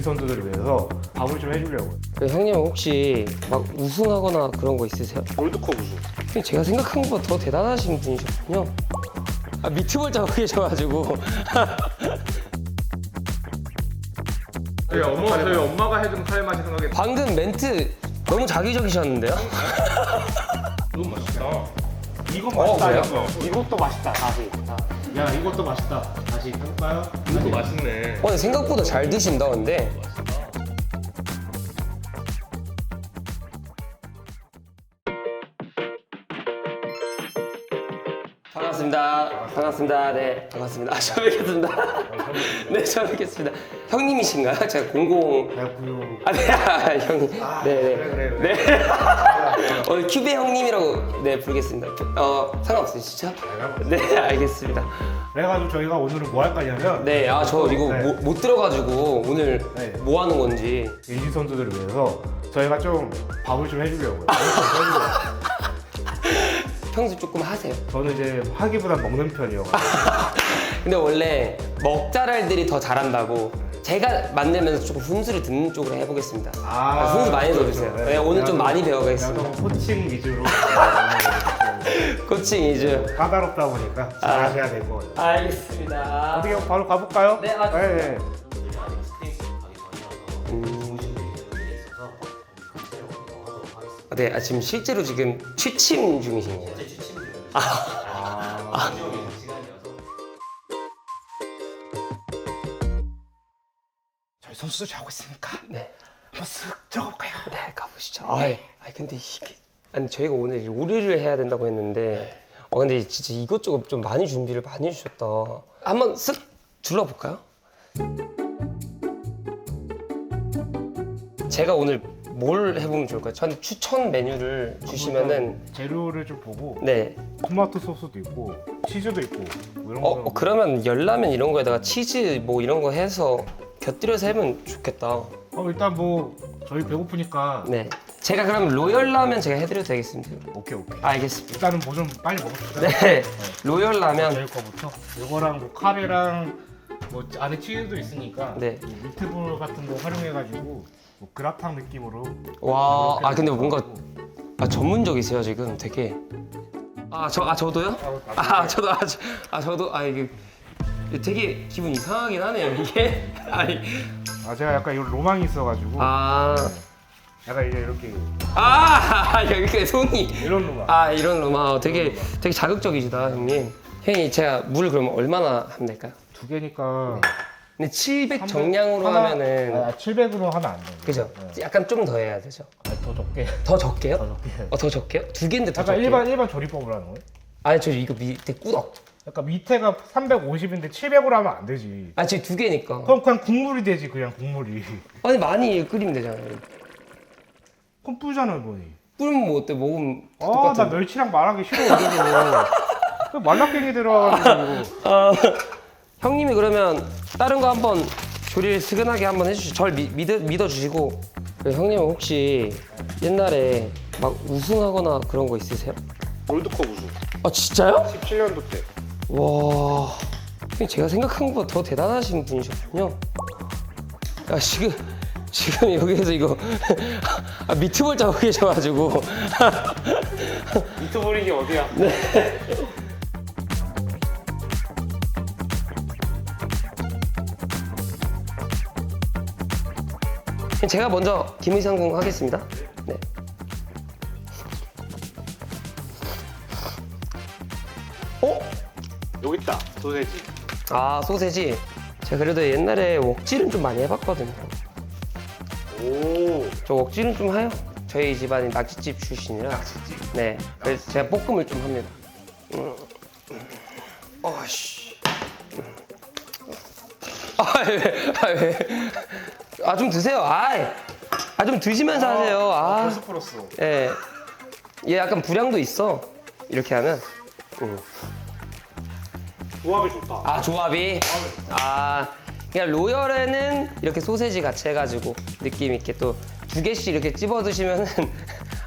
선수들을 위해서 밥을 좀 해주려고. 그 형님 혹시 막 우승하거나 그런 거 있으세요? 월드컵 우승. 근데 제가 생각한 것보다 더 대단하신 분이셨군요. 아, 미트볼 잡고 계셔가지고. 저희 엄마가 해준 칼 맛이 생각이 방금 멘트 너무 자기적이셨는데요? 너무 맛있다. 이거 맛있다. 그래요? 이것도 맛있다. 다시. 야, 이것도 맛있다. 다시 해볼까요? 이것도 맛있네. 근데 생각보다 잘 드신다 근데. 반갑습니다. 반갑습니다. 네, 반갑습니다. 처음 뵙겠습니다. 네, 처음 뵙겠습니다. 형님이신가요? 제가 00. 내가 구요. 아, 네, 형님. 네, 네. 그래. 네. 오늘 큐베 형님이라고 네 부르겠습니다. 상관없으시죠? 네, 알겠습니다. 그래가지고 저희가 오늘은 뭐 할 거냐면 네, 저 이거 네. 못 들어가지고 오늘 네. 뭐 하는 건지. LG 선수들을 위해서 저희가 좀 밥을 좀 해주려고요. 평소 조금 하세요. 저는 이제 하기보다 먹는 편이어가지고. 근데 원래 먹자랄들이 더 잘한다고 제가 만들면서 조금 훈수를 듣는 쪽으로 해보겠습니다. 훈수 많이 넣어주세요. 그렇죠. 네, 오늘 좀 많이 내가 배워가겠습니다. 너무 코칭 위주로 코칭 이즈. 까다롭다 보니까 잘하셔야 될 것 같아요. 알겠습니다. 어떻게 바로 가볼까요? 네, 맞습니다. 네. 네, 지금 실제로 지금 취침 중이신 거예요? 저희 선수들 자고 있으니까 네. 한번 쓱 들어가볼까요? 네, 가보시죠. 근데 이게 아니 저희가 오늘 요리를 해야 된다고 했는데 근데 진짜 이것저것 좀 많이 준비를 많이 해주셨다. 한번 쓱 둘러볼까요? 제가 오늘 뭘 해보면 좋을까요? 저한테 추천 메뉴를 주시면은 재료를 좀 보고 네. 토마토 소스도 있고 치즈도 있고 뭐 이런 거. 그러면 열라면 이런 거에다가 치즈 뭐 이런 거 해서 곁들여서 하면 좋겠다. 일단 뭐 저희 배고프니까 네. 제가 그럼 로열라면 제가 해드려도 되겠습니다. 오케이. 알겠습니다. 일단은 뭐 좀 빨리 먹읍시다. 네. 로열라면. 저희 거부터 이거랑 뭐 카레랑 뭐 안에 치즈도 있으니까 네. 뭐 미트볼 같은 거 활용해가지고 뭐 그라탕 느낌으로. 와, 이렇게 근데 뭔가 해가지고. 전문적이세요 지금 되게. 저도요? 저도 이게 되게 기분 이상하긴 하네요 이게. 제가 약간 이런 로망이 있어가지고 약간 이제 이렇게 여기까지 손이. 이런 로망. 이런 로마 되게 자극적이시다 형님. 형님 제가 물 그러면 얼마나 하면 될까요? 두 개니까. 근데 700 정량으로 하면은 700으로 하면 안 돼요. 그죠? 네. 약간 좀 더 해야 되죠. 더 적게. 더 적게요? 더 적게. 더 적게요? 두 개인데 더 약간 적게요? 일반 조리법을 하는 거예요? 저 이거 밑에 꾸덕. 약간 밑에가 350인데 700으로 하면 안 되지. 지금 두 개니까. 그럼 그냥 국물이 되지, 그냥 국물이. 많이 끓이면 되잖아요. 그럼 뿌잖아요, 뭐니. 뿌리면 뭐 어때? 먹으면 나 똑같은데. 멸치랑 말하기 싫어, 그래도. 말라깽이 들어가가지고. 형님이 그러면 다른 거 한번 조리를 스근하게 한번 해주시죠. 절 믿어주시고. 형님은 혹시 옛날에 막 우승하거나 그런 거 있으세요? 월드컵 우승. 진짜요? 17년도 때. 와, 형님 제가 생각한 것보다 더 대단하신 분이셨군요. 지금 여기에서 이거 미트볼 잡고 계셔가지고. 미트볼이 어디야? 제가 먼저 김의상궁 하겠습니다. 네. 여기 있다. 소세지. 소세지. 제가 그래도 옛날에 웍질은 좀 많이 해봤거든요. 오. 저 웍질은 좀 해요. 저희 집안이 낙지집 출신이라. 낙지집. 네. 그래서 제가 볶음을 좀 합니다. 씨. 왜? 좀 드세요. 좀 드시면서 하세요. 벌써 풀었어. 예. 얘 약간 불향도 있어. 이렇게 하면. 조합이 좋다. 조합이. 그냥 로열에는 이렇게 소세지 같이 해가지고 느낌 있게 또 2개씩 이렇게 찝어 드시면은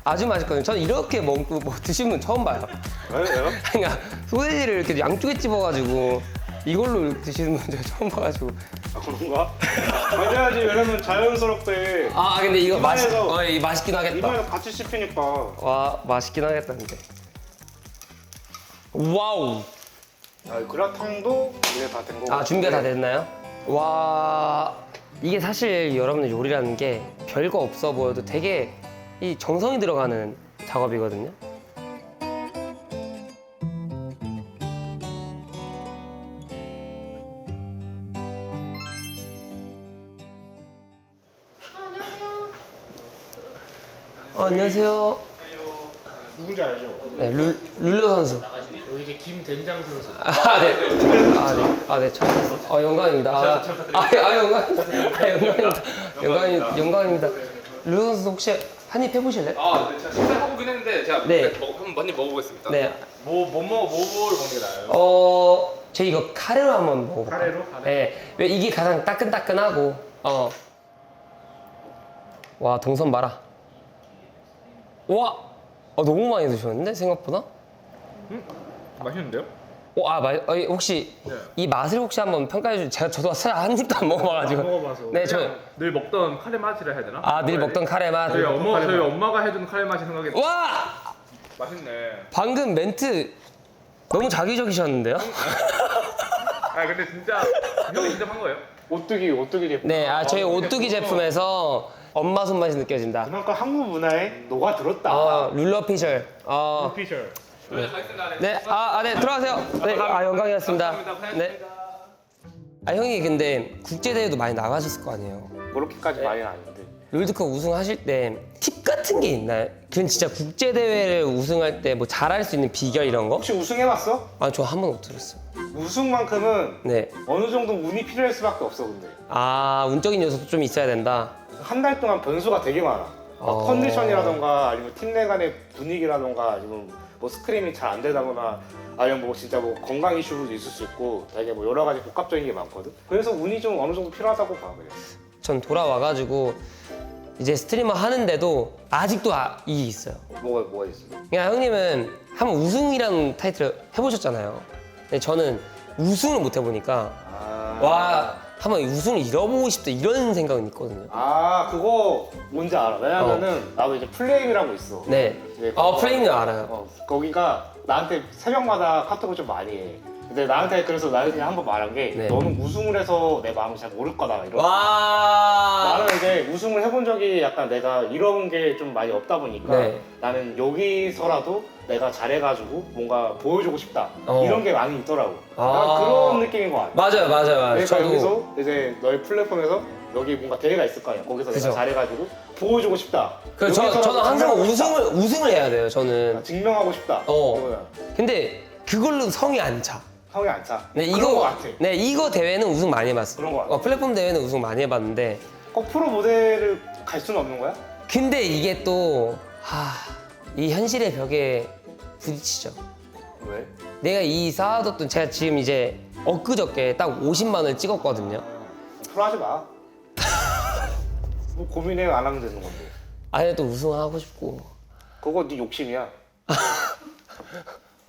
아주 맛있거든요. 저는 이렇게 먹고 드시는 분 처음 봐요. 왜요? 그러니까 소세지를 이렇게 양쪽에 찝어가지고 이걸로 드시는 분 제가 처음 봐가지고. 아 그런가? 맞아야지. 왜냐면 자연스럽게 아 근데 이거 입안에서- 이 맛있긴 하겠다. 이번에 같이 씹히니까. 와 맛있긴 하겠다 근데. 와우. 아, 그라탕도 이제 다 된 거고. 아 준비가 다 됐나요? 와 이게 사실 여러분들 요리라는 게 별거 없어 보여도 되게 이 정성이 들어가는 작업이거든요. 안녕하세요. 누군지 알죠? 네, 룰러 선수. 이게 김된장 선수. 아, 네. 아, 네. 아, 네. 처음 봤어요. 영광입니다. 영광입니다. 영광입니다. 룰러 선수 혹시 한입 해보실래요? 아, 네, 제가 식사해보긴 했는데 제가 네. 한번 먹어보겠습니다. 네. 뭘 먹는 게 나아요? 저 이거 카레로 한번 먹어볼까요? 카레로? 네. 왜 이게 가장 따끈따끈하고, 와, 동선 봐라. 와! 너무 많이 드셨는데? 생각보다? 맛있는데요? 혹시 네. 이 맛을 혹시 한번 평가해 주세요. 저도 사실 한 입도 안 먹어봐가지고. 안 먹어봐서. 네, 그냥 늘 먹던 카레 맛이라 해야 되나? 늘 먹던 카레 맛. 저희 엄마가 해준 카레 맛이 생각이 와! 맛있네. 방금 멘트 너무 자기적이셨는데요? 아 근데 진짜 형이 진짜 한 거예요? 오뚜기 제품. 네, 저희 오뚜기 제품에서 엄마 손맛이 느껴진다. 그만큼 한국 문화에 녹아들었다. 룰러 피셜. 피셜. 네, 네, 들어가세요. 네, 영광이었습니다. 네. 형이 근데 국제대회도 많이 나가셨을 거 아니에요? 그렇게까지 많이는 아닌데. 롤드컵 우승하실 때 팁 같은 게 있나요? 그건 진짜 국제대회를 우승할 때 뭐 잘할 수 있는 비결 이런 거? 혹시 우승해봤어? 저 한 번 못 들었어요. 우승만큼은 네. 어느 정도 운이 필요할 수밖에 없어 근데. 운적인 요소도 좀 있어야 된다. 한 달 동안 변수가 되게 많아. 막 컨디션이라던가 아니면 팀 내 간의 분위기라던가 아니면 뭐 스크림이 잘 안 되다거나 아니면 뭐 진짜 뭐 건강 이슈도 있을 수 있고 되게 뭐 여러 가지 복합적인 게 많거든. 그래서 운이 좀 어느 정도 필요하다고 봐 그래. 전 돌아와가지고 이제 스트리머 하는데도 아직도 이게 있어요. 뭐가 있어? 그냥 형님은 한번 우승이라는 타이틀을 해보셨잖아요. 근데 저는 우승을 못 해보니까 한번 우승을 잃어보고 싶다 이런 생각은 있거든요. 그거 뭔지 알아. 왜냐면은 나도 이제 플레임이라고 있어. 네. 이제 플레임은 알아요. 거기가 나한테 새벽마다 카톡을 좀 많이 해. 근데 나한테 그래서 나한테 그냥 한번 말한 게 네. 너는 우승을 해서 내 마음을 잘 모를 거다 이런. 와. 나는 이제 우승을 해본 적이 약간 내가 이런 게 좀 많이 없다 보니까 네. 나는 여기서라도 내가 잘해가지고 뭔가 보여주고 싶다 이런 게 많이 있더라고. 아. 약간 그런 느낌인 것 같아. 맞아요. 그러니까 저도 여기서 이제 너의 플랫폼에서 여기 뭔가 대회가 있을 거 아니야. 거기서 그죠. 내가 잘해가지고 보여주고 싶다. 저는 여기서라도 항상 증명하고 싶다. 우승을 해야 돼요. 저는. 증명하고 싶다. 이거야. 근데 그걸로 성이 안 차. 성이 안 차. 네, 그런 거 같아. 네, 이거 대회는 우승 많이 해봤어요. 그런 거 같아. 플랫폼 대회는 우승 많이 해봤는데, 꼭 프로 모델을 갈 수는 없는 거야? 근데 이게 또, 이 현실의 벽에 부딪히죠. 왜? 내가 쌓아뒀던, 제가 지금 이제 엊그저께 딱 50만 원을 찍었거든요. 프로 하지 마. 뭐 고민해 안 하면 되는 건데. 아니, 또 우승하고 싶고. 그거 네 욕심이야.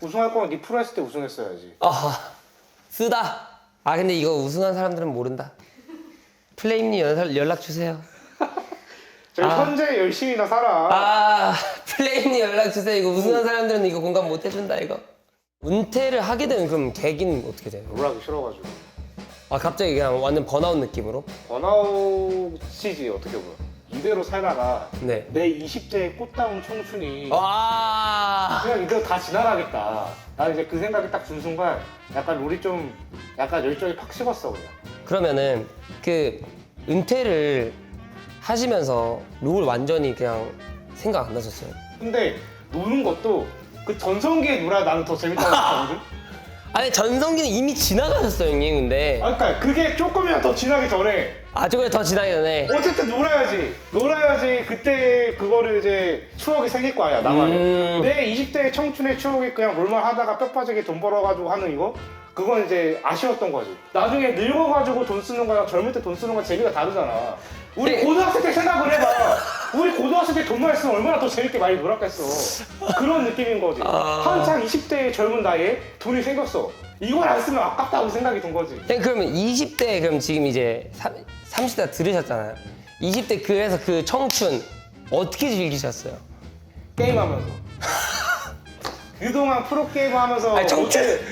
우승할 거면 네 프로 했을 때 우승했어야지. 쓰다. 근데 이거 우승한 사람들은 모른다. 플레임님 연락 주세요. 저희 현재 열심히나 살아. 플레임님 연락 주세요. 이거 우승한 사람들은 이거 공감 못 해준다 이거. 은퇴를 하게 되면 그럼 계기는 어떻게 돼요? 뭘 하기 싫어가지고. 갑자기 그냥 완전 번아웃 느낌으로? 번아웃이지 어떻게 보면. 이대로 살다가 네. 내 20대의 꽃다운 청춘이 와. 그냥 이대로 다 지나가겠다. 나는 이제 그 생각이 딱 든 순간 약간 롤이 좀 약간 열정이 팍 식었어 그냥. 그러면은 그 은퇴를 하시면서 롤 완전히 그냥 생각 안 나셨어요? 근데 노는 것도 그 전성기에 놀아야 나는 더 재밌다고 생각하거든. 아니 전성기는 이미 지나가셨어요 형님 근데. 그러니까 그게 조금이라도 더 지나기 전에 저게 더 지나기 전에. 어쨌든 놀아야지 그때 그거를 이제 추억이 생길 거 아니야 나만의. 내 20대 청춘의 추억이 그냥 롤만 하다가 뼈 빠지게 돈 벌어가지고 하는 이거 그건 이제 아쉬웠던 거지. 나중에 늙어가지고 돈 쓰는 거랑 젊을 때 돈 쓰는 거 재미가 다르잖아. 우리 네. 고등학생 때 생각을 해봐. 우리 고등학생 때 돈만 있으면 얼마나 더 재밌게 많이 놀았겠어. 그런 느낌인 거지. 한창 20대의 젊은 나이에 돈이 생겼어. 이걸 안 쓰면 아깝다고 생각이 든 거지. 그러면 20대 그럼 지금 이제 30대 들으셨잖아요. 20대 그래서 그 청춘 어떻게 즐기셨어요? 게임하면서. 그동안 프로게임 하면서 아니,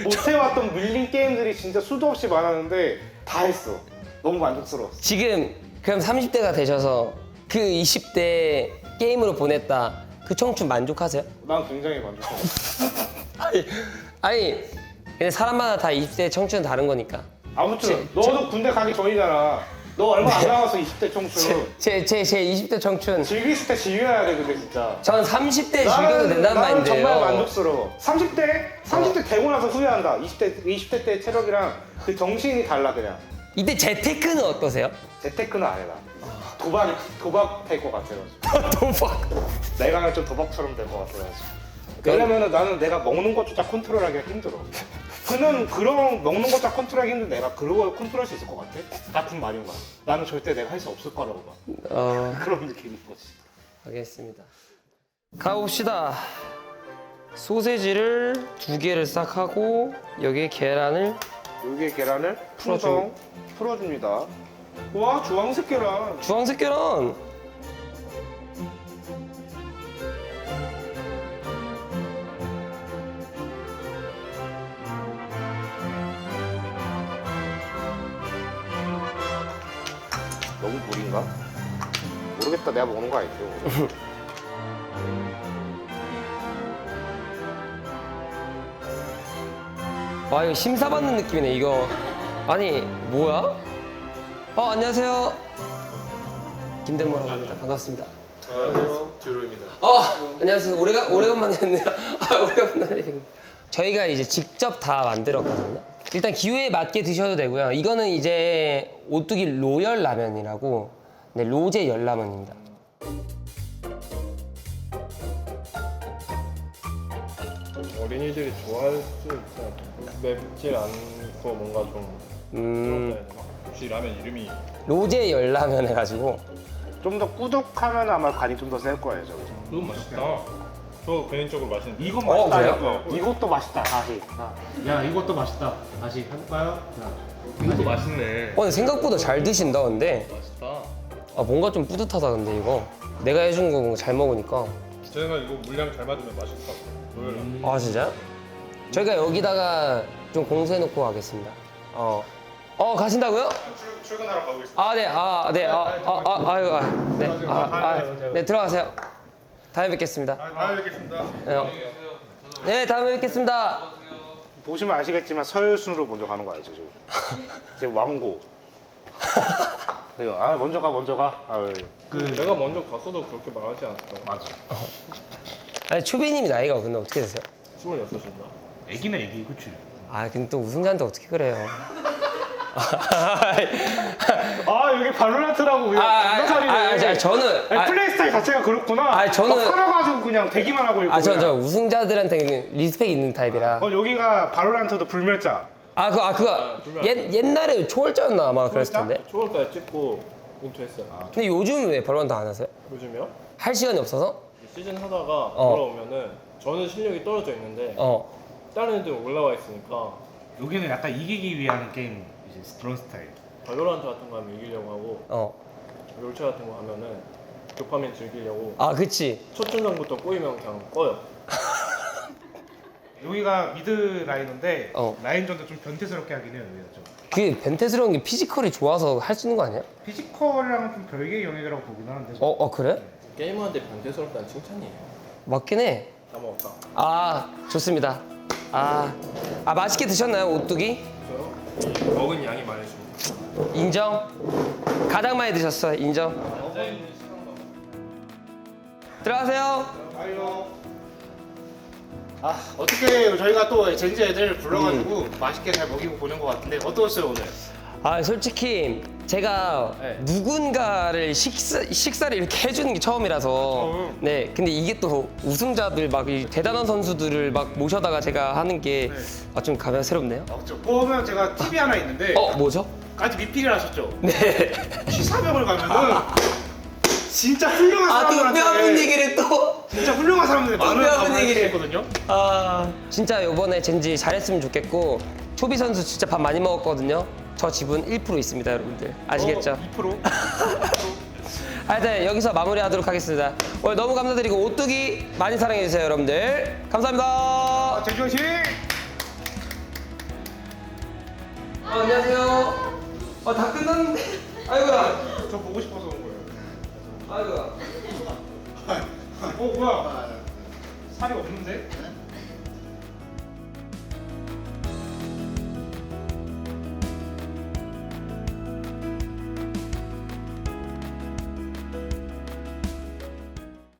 못해왔던 밀린 게임들이 진짜 수도 없이 많았는데 다 했어. 너무 만족스러웠어. 지금 그럼 30대가 되셔서 그 20대 게임으로 보냈다 그 청춘 만족하세요? 난 굉장히 만족스러웠어. 아니 근데 사람마다 다 20대 청춘은 다른 거니까. 아무튼 너도 군대 가기 전이잖아. 너 얼마 안 남았어 20대 청춘. 제 20대 청춘. 즐길 때 즐겨야 돼 근데 진짜. 전 30대 즐겨도 된다는 나는 마인드예요. 정말 만족스러워. 30대 되고 나서 후회한다. 20대 때 체력이랑 그 정신이 달라 그냥. 이때 재테크는 어떠세요? 재테크는 안 해라. 도박 될 것 같아가지고. 도박. 내가 하면 좀 도박처럼 될 것 같아가지고. 왜냐면은 나는 내가 먹는 것조차 컨트롤하기가 힘들어. 그는 그런 먹는 것조차 컨트롤하기 힘든 내가 그걸 컨트롤할 수 있을 것 같아? 같은 말인 거야. 나는 절대 내가 할 수 없을 거라고 봐. 그런 느낌인 거지. 알겠습니다. 가봅시다. 소세지를 2개를 싹 하고 여기에 계란을 여기에 계란을 풀어줘. 풀어줍니다. 와 주황색 계란. 주황색 계란. 너무 물인가? 모르겠다. 내가 먹는 거 아니죠? 와 이거 심사받는 느낌이네 이거. 아니 뭐야? 안녕하세요. 김대모라고 합니다. 반갑습니다. 안녕하세요. 듀로입니다. 안녕하세요. 오래간만에 했네요. 오래간만에. 저희가 이제 직접 다 만들었거든요. 일단 기호에 맞게 드셔도 되고요. 이거는 이제 오뚜기 로열 라면이라고, 네, 로제 열라면입니다. 어린이들이 좋아할 수 있어. 맵질 않고 뭔가 좀 혹시 라면 이름이 로제 열라면 해가지고. 좀 더 꾸덕하면 아마 간이 좀 더 셀 거예요. 저거. 너무 맛있다. 저 개인적으로 맛있는데. 이건 그래요? 맛있다. 이것도 맛있다. 다시. 야 이것도 맛있다. 다시 할까요? 이것도 맛있네. 근데 생각보다 잘 드신다 근데. 맛있다. 뭔가 좀 뿌듯하다 근데 이거. 내가 해준 거 뭔가 잘 먹으니까. 제가 이거 물량 잘 맞으면 맛있다. 로열라면. 진짜요? 저희가 여기다가 좀 공수해놓고 가겠습니다. 가신다고요? 출근하러 가고 있습니다. 네, 들어가세요. 다음에 뵙겠습니다. 다음에 뵙겠습니다. 네, 다음에 뵙겠습니다. 보시면 아시겠지만 서열순으로 먼저 가는 거 알죠? 지금 왕고. 먼저 가. 내가 먼저 갔어도 그렇게 말하지 않았어. 맞아. 아니, 초비님이 나이가 근데 어떻게 되세요? 26인가? 애기네 애기 그치? 근데 또 우승자한테 어떻게 그래요? 여기 발로란트라고 그냥 저는 플레이 스타일 자체가 그렇구나. 저는- 살아가지고 그냥 대기만 하고 있고. 저 우승자들한테 리스펙 있는 타입이라. 여기가 발로란트도 불멸자. 그거 옛날에 초월자였나 아마 그랬을 텐데. 초월까지 찍고 은퇴했어요. 근데 요즘 왜 발로란트 안 하세요? 요즘이요? 할 시간이 없어서? 시즌 하다가 돌아오면은 저는 실력이 떨어져 있는데 다른 애들은 올라와 있으니까 여기는 약간 이기기 위한 게임 이제 그런 스타일. 발로란트 같은 거 하면 이기려고 하고 롤체 같은 거 하면은 도파민 즐기려고 그치. 첫 전장부터 꼬이면 그냥 꺼요. 여기가 미드 라인인데 어. 라인전도 좀 변태스럽게 하긴 해요. 여기가 좀. 그게 변태스러운 게 피지컬이 좋아서 할 수 있는 거 아니야? 피지컬이랑은 좀 별개의 영역이라고 보긴 하는데. 그래? 게임하는데 변태스럽다는 칭찬이에요. 맞긴 해. 다 먹었다. 좋습니다. 맛있게 드셨나요, 오뚜기? 저요? 먹은 양이 많으십니다. 인정? 가장 많이 드셨어요, 인정? 들어가세요. 어떻게 저희가 또 젠지 애들 불러가지고 맛있게 잘 먹이고 보낸 것 같은데 어떠셨어요 오늘? 솔직히 제가 네. 누군가를 식사를 이렇게 해주는 게 처음이라서 네, 근데 이게 또 우승자들 막 이 대단한 선수들을 막 모셔다가 제가 하는 게 좀 감회가 새롭네요. 보면 제가 팁이 하나 있는데 뭐죠? 까지 미필을 하셨죠? 네. G400을 가면은 진짜 훌륭한 또 뼈 아픈 사람들한테 얘기를 또. 진짜 훌륭한 사람들이 많은 뼈 아픈 밥을 얘기를. 했거든요. 진짜 요번에 젠지 잘했으면 좋겠고 초비 선수 진짜 밥 많이 먹었거든요. 저 지분 1% 있습니다, 여러분들. 아시겠죠? 2%? 하여튼 여기서 마무리하도록 하겠습니다. 오늘 너무 감사드리고 오뚜기 많이 사랑해주세요, 여러분들. 감사합니다. 제주원 씨. 안녕하세요. 다 끝났는데. 아이고야. 저 보고 싶어서 온 거예요. 아이고야. 뭐야? 살이 없는데?